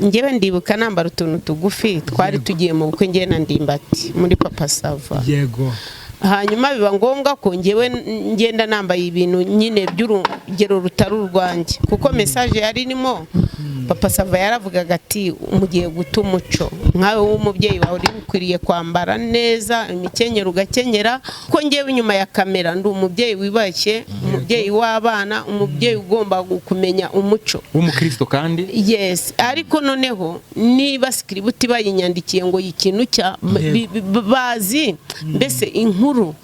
Njyewe ndibuka nambara utuntu tugufi twari tugiye mu bukwe ngiye na Ndimbati muri Papa Sava. Yego. Hanyuma biba ngombwa ko njyewe ngenda nambaye ibintu nyine by'urugero rutari urwanjye kuko message yari irimo Papa Sava yaravugaga ati umugiye guta umuco nkawe w'umubyeyi wawe uri ukwiriye kwambara neza imikenyero ugakenyera ko njyewe inyuma ya kamera ndi umubyeyi wibashye umubyeyi w'abana umubyeyi ugomba kumenya umuco w'umukristo kandi yes ariko noneho niba script bayinyandikiye ngo ikintu cya bazi mbese inkuru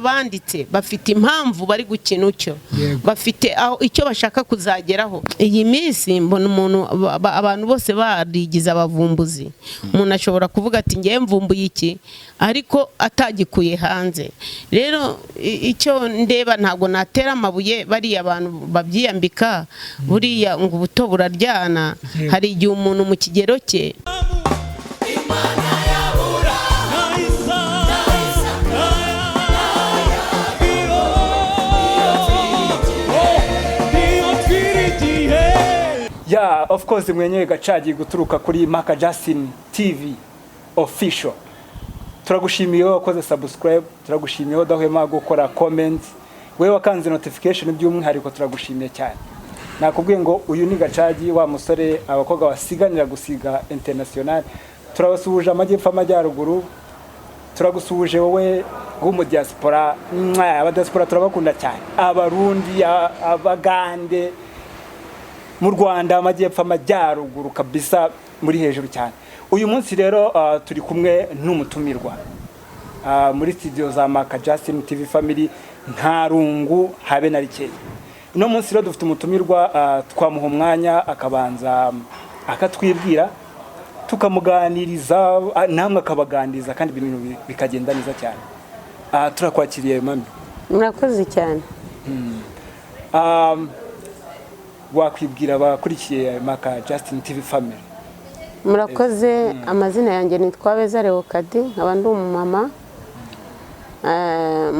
banditse bafite impamvu bari gukina ucyo bafite icyo bashaka kuzageraho. Iyi minsi mbona umuntu abantu bose barigize abavumbuzi umuntu ashobora kuvuga ati ngiye mvumbuye iki ariko atagikuye hanze. Rero icyo ndeba ntago natera amabuye bari abantu babyiyambika buriya ngo ubuto buraryana hari igihe umuntu mu kigero cye Yeah, of course mwenyewe Gacagi guturuka kuri Maka Justin TV official. Turagushimiye wakoze subscribe, turagushimiye udahwema gukora comment, wewe wakanze notification by'umwihariko turagushimiye cyane. Nakubwiye ngo uyu ni Gacagi wa musore abakobwa basiganira gusiga international. Turabasuhuje amajyepfo amajyaruguru. Turagusuje wowe mu diaspora, abadiaspora turabakunda cyane. Abarundi, abagande mu Rwanda amajyepfo amajyaruguru kabisa muri hejuru cyane. Uyu munsi rero turi kumwe n'umutumirwa muri studio za Maka Justin TV family nta rungu habe na rikeye. Uno munsi rero dufite umutumirwa twamuha umwanya akabanza akatwibwira tukamuganiriza namwe akabaganiriza kandi ibintu bikagenda neza cyane. Turakwakiriye mami. Murakoze cyane. Wakwibwira abakurikiye Maka Justin TV family. Murakoze. Amazina yanjye nitwa Beza Leokadi nkaba ndi umumama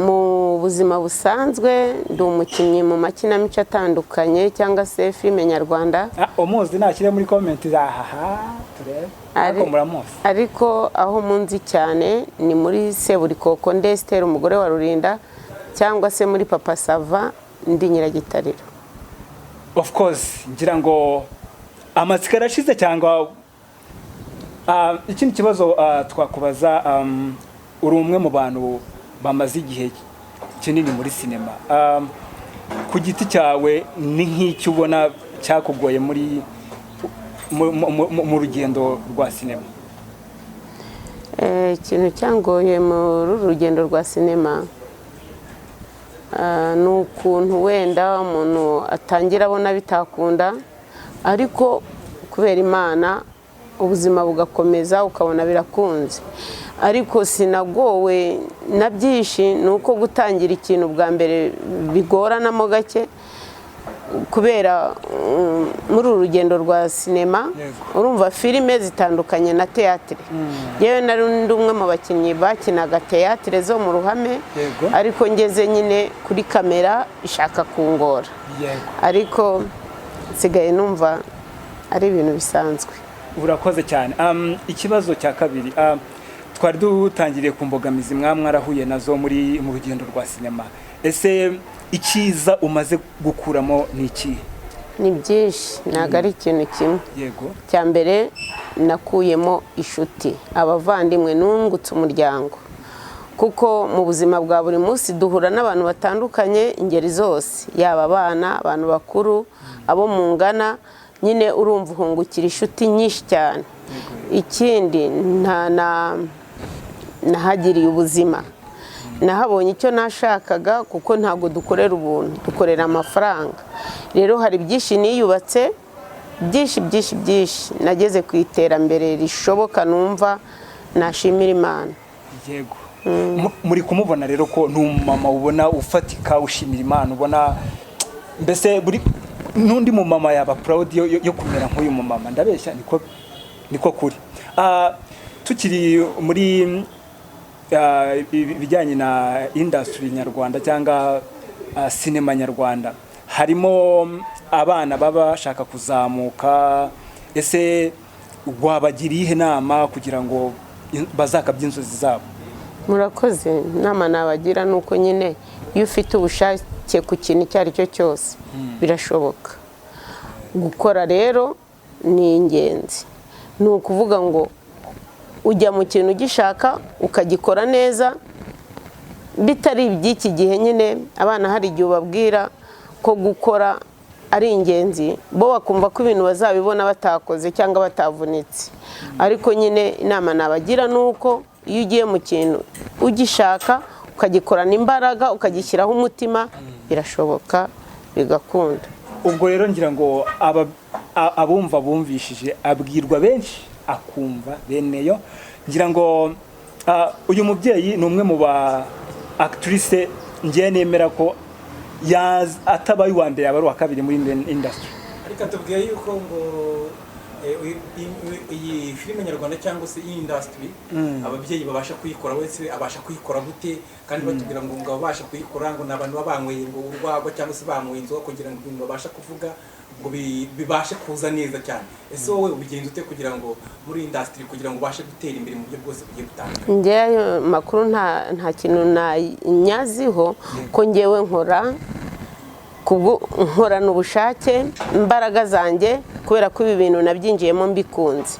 mu buzima busanzwe ndi umukinnyi mu makinamico atandukanye cyangwa se filime nyarwanda. Umuzi nakire muri comment turebe ariko muramuzi ariko aho munzi cyane ni muri Seburikoko Ndestera umugore wa Rurinda cyangwa se muri Papa Sava ndi Nyiragitariro. Of course ngira ngo amatsika arashize cyangwa ikindi kibazo twakubaza uri umwe mu bantu bamaze igihe kinini muri sinema. Ku giti cyawe ni nk'icyo ubona cyakugoye muri mu rugendo rwa sinema? Ikintu cyangoye mu rugendo rwa sinema n'ukuntu wenda umuntu atangira abona bitakunda ariko kubera Imana ubuzima bugakomeza ukabona birakunze. Ariko sinagowe na byinshi nuko gutangira ikintu bwa mbere bigoranamo gake kubera muri urugendo rwa sinema urumva filime zitandukanye na teatre. Yewe nari ndi umwe mu bakinnyi bakinaga teatre zo mu ruhame ariko ngeze nyine kuri kamera ishaka kungora ariko nsigaye numva ari ibintu bisanzwe. Urakoze cyane. Ikibazo cya kabiri twari dutangiriye ku mbogamizi mwarahuye nazo muri mu rugendo rwa sinema. Ese ikiza umaze gukuramo ni iki? Ni byinshi ntago ari ikintu kimwe. Yego. Cya mbere nakuyemo inshuti abavandimwe nungutse umuryango kuko mu buzima bwa buri munsi duhura n'abantu batandukanye ingeri zose yaba abana abantu bakuru abo mungana nyine urumva uhungukira inshuti nyinshi cyane. Ikindi nahagiriye ubuzima nahabonye icyo nashakaga kuko ntago dukorera ubuntu dukorera amafaranga. Rero hari byinshi niyubatse byinshi nageze ku iterambere rishoboka numva nashimira Imana. Yego. Muri kumubona rero ko n'umumama ubona ufatika ushimira Imana ubona mbese buri nundi mu mama yaba proud yo kumera nk'uyu mu mama ndabeshya niko kuri. Tukiri muri bijyanye na industry nyarwanda cyangwa cinema nyarwanda harimo abana baba bashaka kuzamuka, ese wabagira ihe nama kugira ngo bazakabye inzozi zabo? Murakoze. Inama nabagira nuko nyine iyo ufite ubushake ku kintu icyo ari cyo cyose birashoboka. Gukora rero ni ingenzi. Ni ukuvuga ngo ujya mu kintu ugishaka ukagikora neza, bitari iby'iki gihe nyine abana hari igihe ubabwira ko gukora ari ingenzi, bo bakumva ko ibintu bazabibona batakoze cyangwa batavunitse. Ariko nyine inama nabagira nuko iyo ugiye mu kintu ugishaka ukagikorana imbaraga ukagishyiraho umutima, birashoboka bigakunda. Ubwo rero ngira ngo abumva bumvishije abwirwa benshi akumva beneyo. Ngira ngo uyu mubyeyi ni umwe mu ba actrice ngiye nemera ko atabaye uwa mbere yaba ari uwa kabiri muri industry. Ariko tubwiye yuko ngo iyi filime nyarwanda cyangwa se iyi industry ababyeyi babasha kuyikora, wese abasha kuyikora gute? Kandi batubwira ngo abasha kuyikora ngo n'abantu babanyweye ngo urwagwa cyangwa se banyweye inzoga kugira ngo ibintu babasha kuvuga ngo bibashe kuza neza cyane. Ese wowe ubigenza ute kugira ngo muri industry kugira ngo ubashe gutera imbere mu buryo bwose bugiye butandukanye? Ngewe makuru nta kintu nanyaziho ko ngewe nkorana ubushake imbaraga zanjye, kubera ko ibi bintu nabyinjiyemo mbikunze.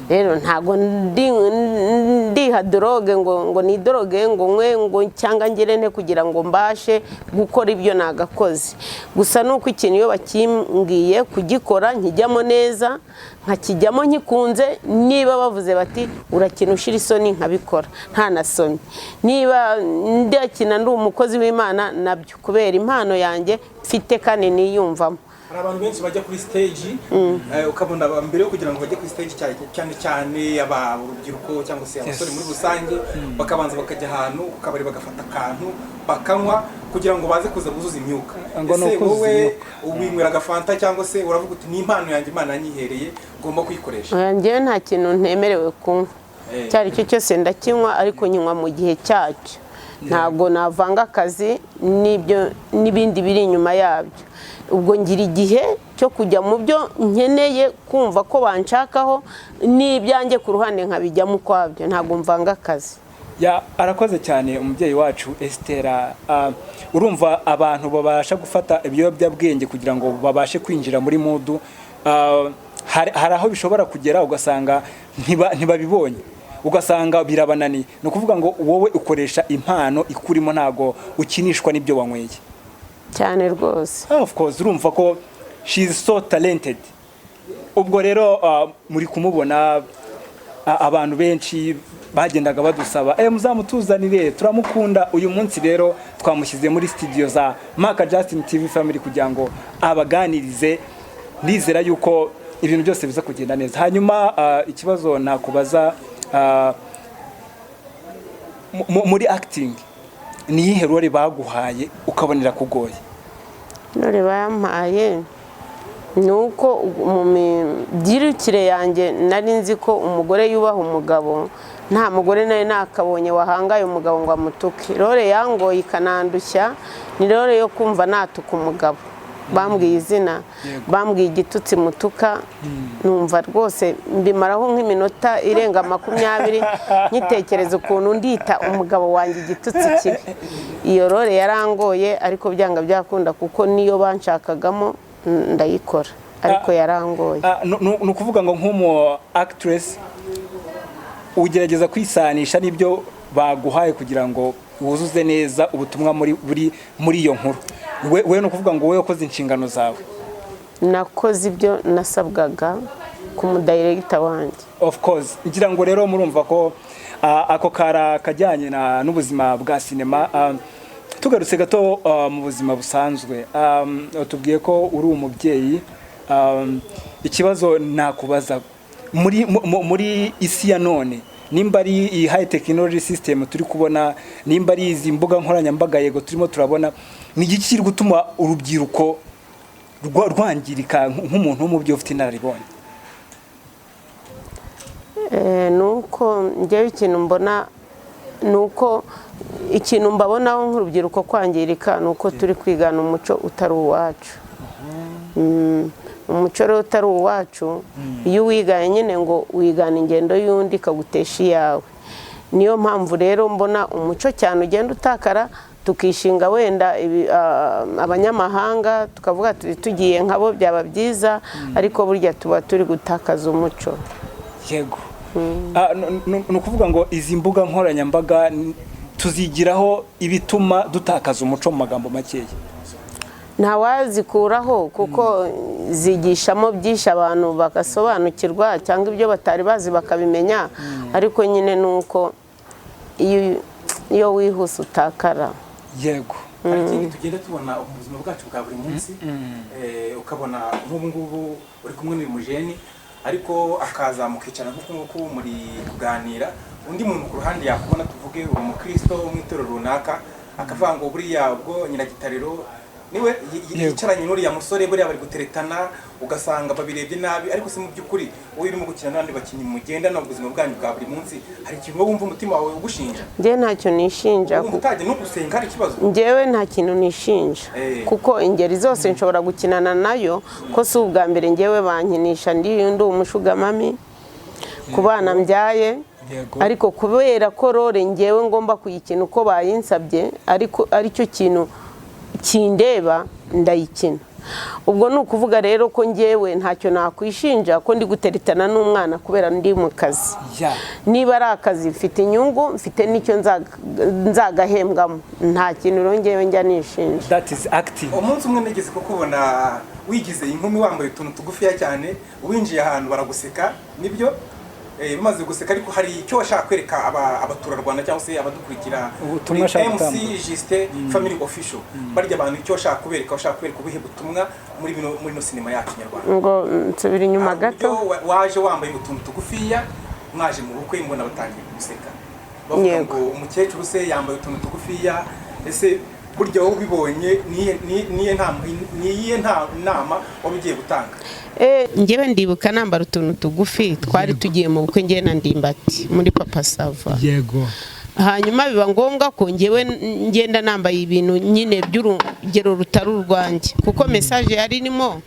Rero ntago ndiha droge ngo ni droge ngo nkwe ngo cyangwa ngirene kugira ngo mbashe gukora ibyo nagakoze. Gusa nuko ikintu iyo bakimbwiye kugikora nkijyamo neza, nkakijyamo nkikunze. Niba bavuze bati urakina ushira isoni, nkabikora nta nasomye. Niba ndakina ndi umukozi w'Imana nabyo, kubera impano yanjye mfite kandi niyumvamo. Hari abantu benshi bajya kuri stage ukabona mbere yo kugira ngo bajye kuri stage cyane urubyiruko cyangwa se abasore muri rusange, bakabanza bakajya ahantu ukabari bagafata akantu bakanywa kugira ngo baze kuza guzuza imyuka. Ese wowe ubinywera agafanta cyangwa se uravuga uti ni impano yanjye Imana yanyihereye ngomba kuyikoresha? Njyewe nta kintu ntemerewe kunywa, cyari cyo cyose ndakinywa, ariko nywa mu gihe cyacyo. Ntabwo navanga akazi n'ibindi biri inyuma yabyo. Ubwo ngira igihe cyo kujya mu byo nkeneye kumva ko banshakaho, n'ibyanjye ku ruhande nkabijyamo ukwabyo. Ntabwo mvanga akazi. Arakoze cyane umubyeyi wacu Estera. Urumva abantu babasha gufata ibiyobyabwenge kugira ngo babashe kwinjira muri mudu, hari aho bishobora kugera ugasanga ntibabibonye, ugasanga birabananiye. Ni ukuvuga ngo wowe ukoresha impano ikurimo, ntago ukinishwa n'ibyo wanyweye cyane rwose. Of course urumva ko she is so talented. Ubwo rero muri kumubona abantu benshi bagendaga badusaba muzamutuzanire, turamukunda. Uyu munsi rero twamushyize muri studio za Maka Justin TV Family kugira ngo abaganirize. Ndizera yuko ibintu byose biza kugenda neza. Hanyuma ikibazo nakubaza, muri acting ni iyihe role baguhaye ukabonera kugoye? Role bampaye nuko mu mibyirukire yanjye nari nzi ko umugore yubaha umugabo. Nta mugore nari nakabonye wahangaye umugabo ngo amutuke. Role yangoye ikanandushya ni role yo kumva natuka umugabo. Bambwiye izina, bambwiye igitutsi mutuka, numva rwose mbimaraho nk'iminota irenga 20 nyitekereza ukuntu ndita umugabo wanjye igitutsi kibi. Iyo role yarangoye, ariko byanga byakunda kuko niyo banshakagamo ndayikora, ariko yarangoye. Ni ukuvuga ngo nk'umu actress ugerageza kwisanisha n'ibyo baguhaye kugira ngo wuzuze neza ubutumwa muri iyo nkuru. We no kuvuga ngo we wakoze inshingano zawe? Nakoze ibyo nasabwaga ku mudirector wanjye. Of course. Ngira ngo rero murumva ko ako kajyanye n'ubuzima bwa sinema. Tugarutse gato mu buzima busanzwe, tubwiye ko uri umubyeyi. Ikibazo nakubaza, muri isi ya none, nimba ari iyi high technology system turi kubona, nimba ari izi mbuga nkoranyambaga yego turimo turabona, ni iki kiri gutuma urubyiruko rwangirika nk'umuntu w'umubyeyi ufite inararibonye? Nuko njyewe ikintu mbona, nuko ikintu mbabonaho nk'urubyiruko kwangirika, nuko turi kwigana umuco utari uwacu. umuco rero utari uwacu iyo wigaye nyine ngo wigana ingendo y'undi ikagutesha iyawe. Niyo mpamvu rero mbona umuco cyane ugenda utakara, tukishinga wenda abanyamahanga tukavuga tugiye nkabo byaba byiza, ariko burya tuba turi gutakaza umuco. Yego. Ni ukuvuga ngo izi mbuga nkoranyambaga tuzigiraho ibituma dutakaza umuco mu magambo makeya? Ntawazikuraho kuko zigishamo byinshi abantu bagasobanukirwa cyangwa ibyo batari bazi bakabimenya, ariko nyine nuko iyo wihuse utakara. Yego. Hari ikindi tugenda tubona mu buzima bwacu bwa buri munsi, ukabona nk'ubu ngubu uri kumwe n'umujeni ariko akaza mukicara nk'uko muri kuganira, undi muntu ku ruhande yakubona tuvuge uri umukristo mu itorero runaka, akavuga ngo buriya ubwo Nyiragitariro niwe yicaranye n'uriya musore buriya bari guteretana, ugasanga babirebye nabi, ariko se mu by'ukuri wowe urimo gukina n'abandi bakinnyi mugendana mu buzima bwanyu bwa buri munsi, hari ikintu wowe wumva umutima wawe ugushinja? Njye ntacyo nishinja. Utajya no gusenga hari ikibazo? Njyewe nta kintu nishinja kuko ingeri zose nshobora gukinana nayo, ko si ubwa mbere njyewe bankinisha ndi umushugamami ku bana mbyaye, ariko kubera ko role njyewe ngomba kuyikina uko bayinsabye, ariko aricyo kintu kindeba ndayikina. Ubwo ni ukuvuga rero ko njyewe ntacyo nakwishinja ko ndi guteretana n'umwana kubera ndi mu kazi. Niba ari akazi mfite inyungu, mfite n'icyo nzagahembwamo, nta kintu rero njyewe njya nishinja. That is acting. Umunsi umwe nigeze kukubona wigize inkumi wambaye utuntu tugufiya cyane, winjiye ahantu baraguseka, nibyo bamaze guseka, ariko hari icyo washaka kwereka abaturarwanda cyangwa se abadukurikira MC Justin Family Official, barya abantu icyo washaka kubereka ubuhe butumwa muri no sinema yacu nyarwanda? Ngo nsubira inyuma gato, waje wambaye utuntu tugufiya, mwaje mu bukwe mbona batangiye guseka, bavuga ngo umukecuru se yambaye utuntu tugufiya, ese burya wowe ubibonye niye nama wabigiye gutanga? Njyewe ndibuka nambara utuntu tugufi, twari tugiye mu bukwe njye na Ndimbati muri Papa Sava. Yego. Hanyuma biba ngombwa ko njyewe ngenda nambaye ibintu nyine by'urugero rutari urwanjye, kuko message yari irimo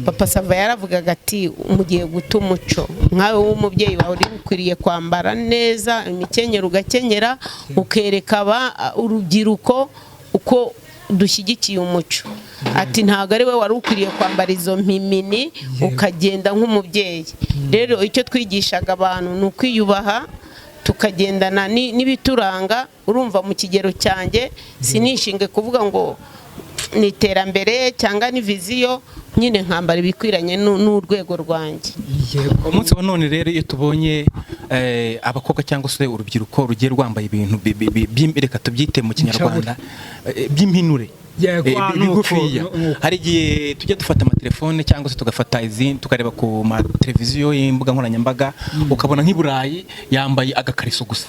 Papa Sava yaravugaga ati umugiye guta umuco, nkawe w'umubyeyi wawe uri ukwiriye kwambara neza imikenyero, ugakenyera ukereka urubyiruko uko dushyigikiye umuco. Ati ntago ari we wari ukwiriye kwambara izo mpimini ukagenda nk'umubyeyi. Rero icyo twigishaga abantu ni ukwiyubaha, tukagendana n'ibituranga. Urumva mu kigero cyanjye sinishinge kuvuga ngo ni iterambere cyangwa ni viziyo, nyine nkambara ibikwiranye n'urwego rwanjye. Umunsi wa none rero iyo tubonye abakobwa cyangwa se urubyiruko rugiye rwambaye ibintu reka tubyite mu kinyarwanda by'impinure bigufiya, hari igihe tujya dufata amatelefone cyangwa se tugafata izindi tukareba ku mateleviziyo y'imbuga nkoranyambaga, ukabona nk'i Burayi yambaye agakariso gusa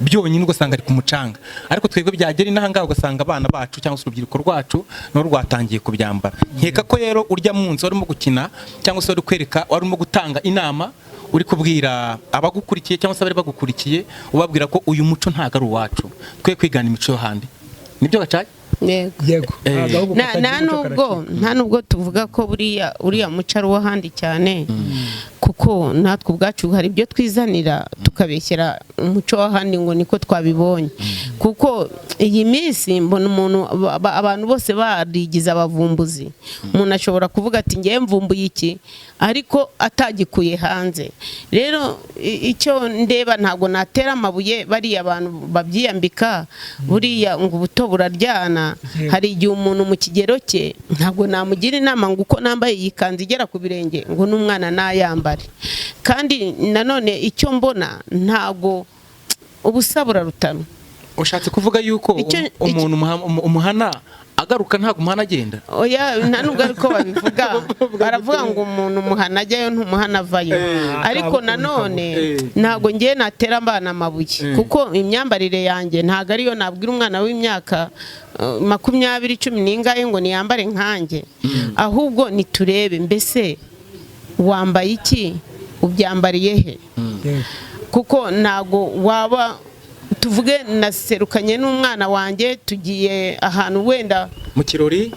byonyine, ugasanga ari ku mucanga, ariko twebwe byagera inahangaha ugasanga abana bacu cyangwa se urubyiruko rwacu no rwatangiye kubyambara. Nkeka ko rero urya munsi warimo gukina cyangwa se warimo gutanga inama, uri kubwira abagukurikiye cyangwa se abari bagukurikiye, ubabwira ko uyu muco ntago ari uwacu, twe kwigana imico yo handi. Nibyo Gacayi? Yego. Nta nubwo tuvuga ko uriya muco ari uw'ahandi cyane, kuko natwe ubwacu hari ibyo twizanira tukabeshyera umuco w'ahandi ngo niko twabibonye. Kuko iyi minsi mbona abantu bose barigize abavumbuzi. Umuntu ashobora kuvuga ati ngiye mvumbuye iki, ariko atagikuye hanze. Rero icyo ndeba ntago natera amabuye bariya abantu babyiyambika, buriya ngo ubuto buraryana. Hari igihe umuntu mu kigero cye ntago namugira inama ngo uko nambaye iyi kanzu igera ku birenge ngo n'umwana nayambare. Kandi nanone icyo mbona ntago ubusa burarutana. Ushatse kuvuga yuko umuntu umuhana agaruka ntago umuhana agenda? Oya, nta nubwo ariko babivuga. Baravuga ngo umuntu umuhana ajyayo ntumuhana avayo. Ariko nanone ntago ngiye natera abana amabuye, kuko imyambarire yanjye ntago ariyo nabwira umwana w'imyaka 20 10 n'ingahe ngo niyambare nkanjye. Ahubwo niturebe mbese wambaye iki, ubyambariye he? Kuko ntago waba tuvuge naserukanye n'umwana wanjye tugiye ahantu wenda mu kirori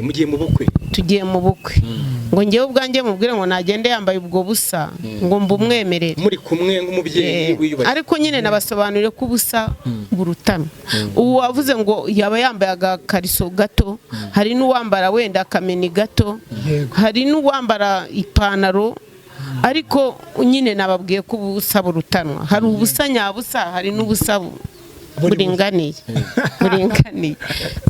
mugiye mu bukwe tugiye mu bukwe ngo ngewe ubwanjye mubwire ngo nagende yambaye ubwo busa ngo mbumwemerere muri kumwe nk'umubyeyi wiyubashye ariko nyine nabasobanurire ko ubusa burutana ubu wavuze ngo yaba yambaye agakariso gato hari n'uwambara wenda akameni gato hari n'uwambara ipantaro ariko nyine nababwiye ko ubusa burutanwa hari ubusa nyabusa hari n'ubusa buringaniye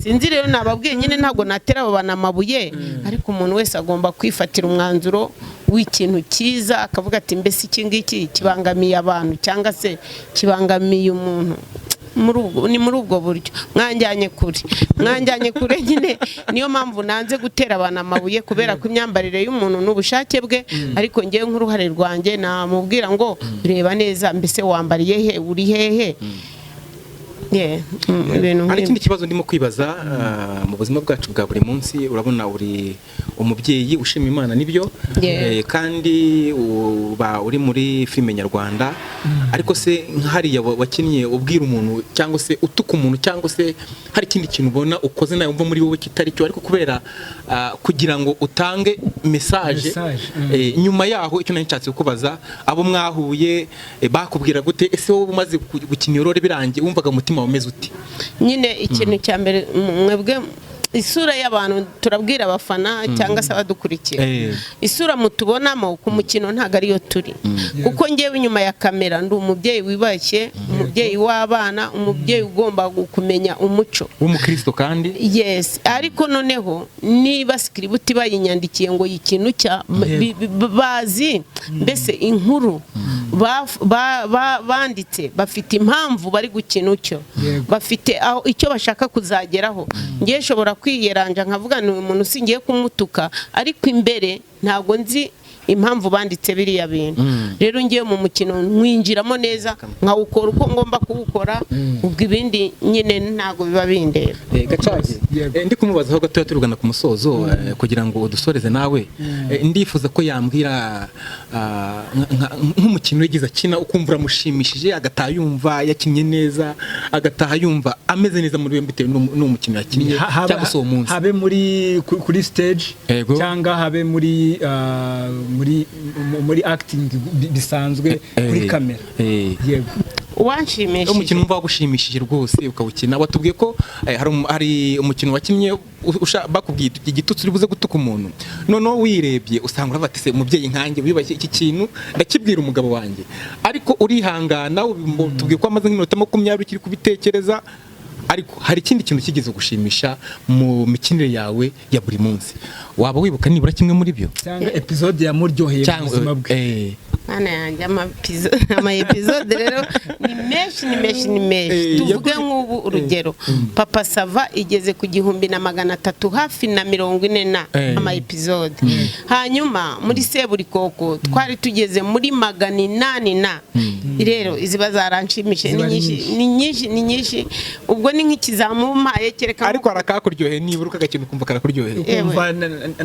sinzi rero nababwiye nyine ntabwo natera abo bana amabuye ariko umuntu wese agomba kwifatira umwanzuro w'ikintu cyiza akavuga ati mbese iki ngiki kibangamiye abantu cyangwa se kibangamiye umuntu ni muri ubwo buryo mwanjyanye kure nyine niyo mpamvu nanze gutera abantu amabuye kubera ko imyambarire y'umuntu n'ubushake bwe ariko ngewe nk'uruhare rwanjye namubwira ngo reba neza mbese wambariye he uri hehe hari ikindi kibazo ndimo kwibaza mu buzima bwacu bwa buri munsi urabona uri umubyeyi ushima Imana nibyo kandi uba uri muri filime nyarwanda ariko se nk'hariya wakinnye ubwira umuntu cyangwa se utuka umuntu cyangwa se hari ikindi kintu ubona ukoze nawe umva muri wowe kitari cyo ariko kubera kugira ngo utange message nyuma yaho icyo nari nshatse kubaza abo mwahuye bakubwira gute ese wowe umaze gukina irore birangiye wumvaga umutima umeze uti nyine ikintu cya mbere mwebwe isura y'abantu turabwira abafana cyangwa se abadukurikira isura mutubonamo ku mukino ntago ariyo turi kuko ngewe inyuma ya kamera ndi umubyeyi wibashye umubyeyi w'abana umubyeyi ugomba kumenya umuco w'umukristo kandi yes ariko noneho niba script bayinyandikiye ngo ikintu cya bazi mbese inkuru banditse bafite impamvu bari gukina ucyo bafite aho icyo bashaka kuzageraho ngiye shobora kwiyeranja nkavuga ni umuntu usingiye kumutuka ariko imbere ntago nzi impamvu banditse biriya bintu rero ngiye mu mukino mwinjiramo neza nkawukora uko ngomba kuwukora ubwo ibindi nyine ntago biba bindera Gacagi ndi kumubaza aho gatoya turugana ku musozo kugira ngo udusoreze nawe ndifuza ko yambwira nk'umukino yagize akina ukumva uramushimishije agataha yumva yakinnye neza agataha yumva ameze neza muri we bitewe n'umukino yakinnye cyangwa se uwo munsi habe kuri stage cyangwa habe muri acting bisanzwe kuri kamera yego wanshimishije umukino umva wagushimishije rwose ukawukina watubwiye ko hari umukino wakinnye bakubwiye igitutsi uri buze gutuka umuntu noneho wirebye usanga urabatse umubyeyi nkanjye wibashye iki kintu ndakibwira umugabo wanjye ariko urihangana tubwiye ko amaze nk'iminota 20 kiri kubitekereza ariko hari ikindi kintu kigeze gushimisha mu mikinire yawe ya buri munsi waba wibuka nibura kimwe muri byo cyangwa episode ya muryoheye mu buzima bwe Mana yanjye ama episode rero ni menshi tuvuge nk'ubu urugero Papa Sava igeze ku 1300 hafi na 40 ama episode hanyuma muri Seburikoko twari tugeze muri 800 rero iziba zaranshimishe ni nyinshi ubwo ni nk'ikizamumaye kereka ariko arakakuryoheye nibura ukakintu kumva karakuryoheye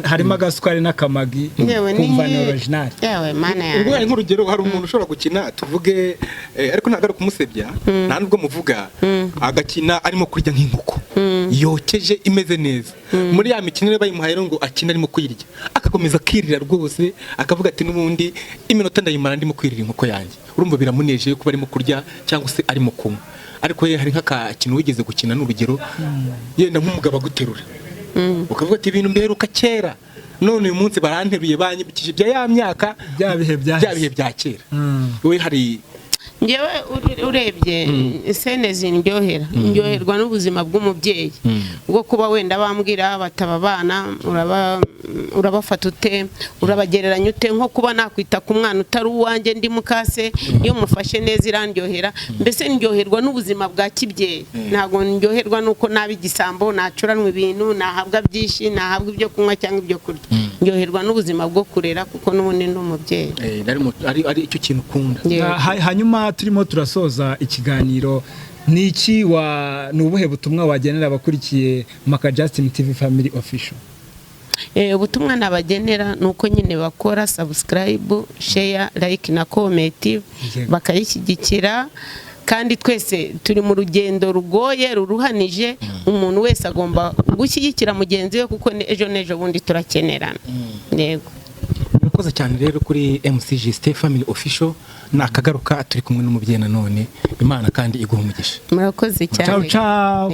harimo agasukari n'akamagi kumva ni original yewe mana yanjye nk'urugero hari umuntu ushobora gukina tuvuge ariko ntabwo ari kumusebya nta nubwo muvuga agakina arimo kurya nk'inkoko yokeje imeze neza muri ya mikinire bayimuhaye ngo akina arimo kuyirya akakomeza akirira rwose akavuga ati n'ubundi iminota ndayimara ndimo kwirira inkoko yanjye urumva biramunejeje kuba arimo kurya cyangwa se arimo kunywa ariko hari nk'akakintu wigeze gukina n'urugero yenda nk'umugabo aguterura ukavuga ati ibintu mberuka kera none uyu munsi baranteruye banyibukije bya ya myaka bya bihe bya kera wowe hari ngewe urebye sene ndyoherwa n'ubuzima bw'umubyeyi bwo kuba wenda bambwira bataba abana urabafata ute urabagereranya ute nko kuba nakwita ku mwana utari uwanjye ndi mukase iyo mufashe neza irandyohera mbese ndyoherwa n'ubuzima bwa kibyeyi ntago ndyoherwa nuko nabi igisambo nacuranwa ibintu nahabwa byinshi nahabwa ibyo kunywa cyangwa ibyo kurya ndyoherwa n'ubuzima bwo kurera kuko n'ubundi ndi umubyeyi ari icyo kintu ukunda hanyuma turimo turasoza ikiganiro ni ubuhe butumwa wagenera abakurikiye Maka Justin TV Family Official? Ubutumwa nabagenera nuko nyine bakora subscribe, share, like na comment bakayishyigikira kandi twese turi mu rugendo rugoye ruruhanije umuntu wese agomba gushyigikira mugenzi we kuko ejo n'ejo bundi turakenerana yego. murakoze cyane rero kuri MCG Stay Family Official nakagaruka turi kumwe n'umubyeyi nanone Imana kandi iguha umugisha. Murakoze cyane. Ciao ciao.